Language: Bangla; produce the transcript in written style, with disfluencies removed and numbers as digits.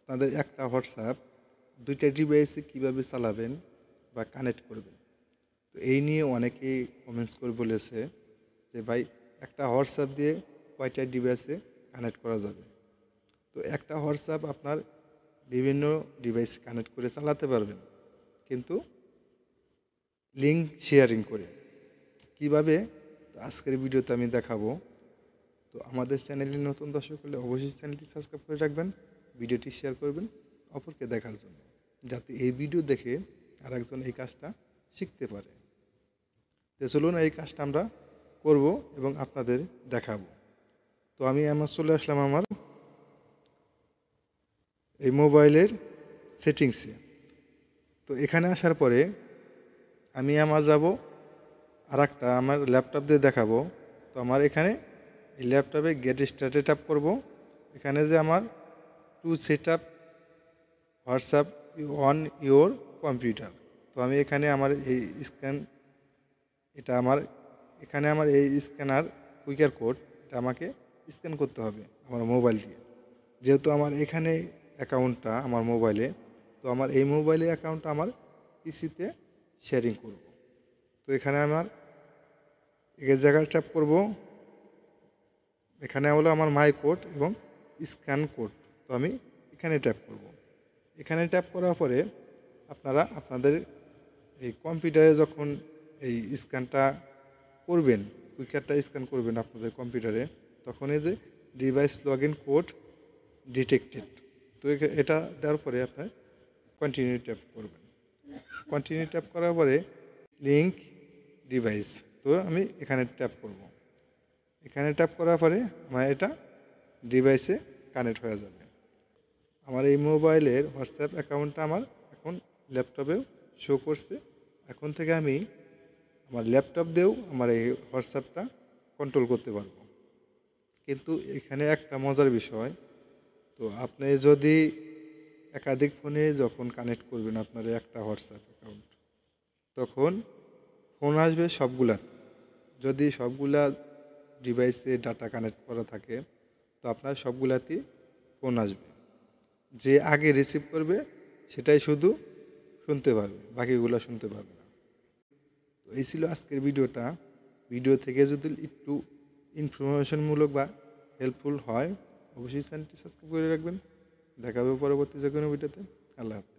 আপনাদের একটা হোয়াটসঅ্যাপ দুইটা ডিভাইসে কীভাবে চালাবেন বা কানেক্ট করবেন। তো এই নিয়ে অনেকেই কমেন্টস করে বলেছে যে ভাই একটা হোয়াটসঅ্যাপ দিয়ে কয়টা ডিভাইসে কানেক্ট করা যাবে। তো একটা হোয়াটসঅ্যাপ আপনার বিভিন্ন ডিভাইস কানেক্ট করে চালাতে পারবেন, কিন্তু লিঙ্ক শেয়ারিং করে কিভাবে, আজকের ভিডিওতে আমি দেখাবো। তো আমাদের চ্যানেলে নতুন দর্শক হলে অবশ্যই চ্যানেলটি সাবস্ক্রাইব করে রাখবেন, ভিডিওটি শেয়ার করবেন অপরকে দেখার জন্য, যাতে এই ভিডিও দেখে আরেকজন এই কাজটা শিখতে পারে। তো চলুন এই কাজটা আমরা করব এবং আপনাদের দেখাবো। তো আমি চলে আসলাম আমার এই মোবাইলের সেটিংসে। তো এখানে আসার পরে আমি যাব আমার ল্যাপটপ দিয়ে দেখাবো। তো আমার এখানে এই ল্যাপটপে গেট স্টার্টে ট্যাপ করব। এখানে যে আমার to set up WhatsApp on your computer, তো আমি এখানে আমার এই এখানে আমার এই স্ক্যানার কুইকার কোড, এটা আমাকে স্ক্যান করতে হবে আমার মোবাইল দিয়ে। যেহেতু আমার এখানে অ্যাকাউন্টটা আমার মোবাইলে, তো আমার এই মোবাইলে অ্যাকাউন্টটা আমার পিসিতে শেয়ারিং করব। তো এখানে আমার এই জায়গায় ট্যাপ করব। এখানে হলো আমার মাই কোড এবং স্ক্যান কোড, তো আমি এখানে ট্যাপ করব। এখানে ট্যাপ করার পরে আপনারা আপনাদের এই কম্পিউটারে যখন এই স্ক্যানটা করবেন, কুইকারটা স্ক্যান করবেন আপনাদের কম্পিউটারে, তখন এই যে device log in code detected, তো এটা দেওয়ার পরে আপনার কন্টিনিউ ট্যাপ করবেন। কন্টিনিউ ট্যাপ করার পরে লিঙ্ক ডিভাইস, তো আমি এখানে ট্যাপ করব। এখানে ট্যাপ করার পরে আমার এটা ডিভাইসে কানেক্ট হয়ে যাবে। আমার এই মোবাইলের হোয়াটসঅ্যাপ অ্যাকাউন্টটা আমার এখন ল্যাপটপেও শো করছে। এখন থেকে আমি আমার ল্যাপটপ দিয়েও আমার এই হোয়াটসঅ্যাপটা কন্ট্রোল করতে পারবো। কিন্তু এখানে একটা মজার বিষয়, তো আপনি যদি একাধিক ফোনে যখন কানেক্ট করবেন আপনার একটা হোয়াটসঅ্যাপ অ্যাকাউন্ট, তখন ফোন আসবে সবগুলা। যদি সবগুলা ডিভাইসে ডাটা কানেক্ট করা থাকে, তো আপনার সবগুলাতেই ফোন আসবে। যে আগে রিসিভ করবে সেটাই শুধু শুনতে পারবে, বাকিগুলো শুনতে পারবে না। তো এই ছিল আজকের ভিডিওটা। ভিডিও থেকে যদি একটু ইনফরমেশনমূলক বা হেল্পফুল হয়, অবশ্যই চ্যানেলটি সাবস্ক্রাইব করে রাখবেন। দেখা হবে পরবর্তী যে কোনো ভিডিওতে। আল্লাহ হাফেজ।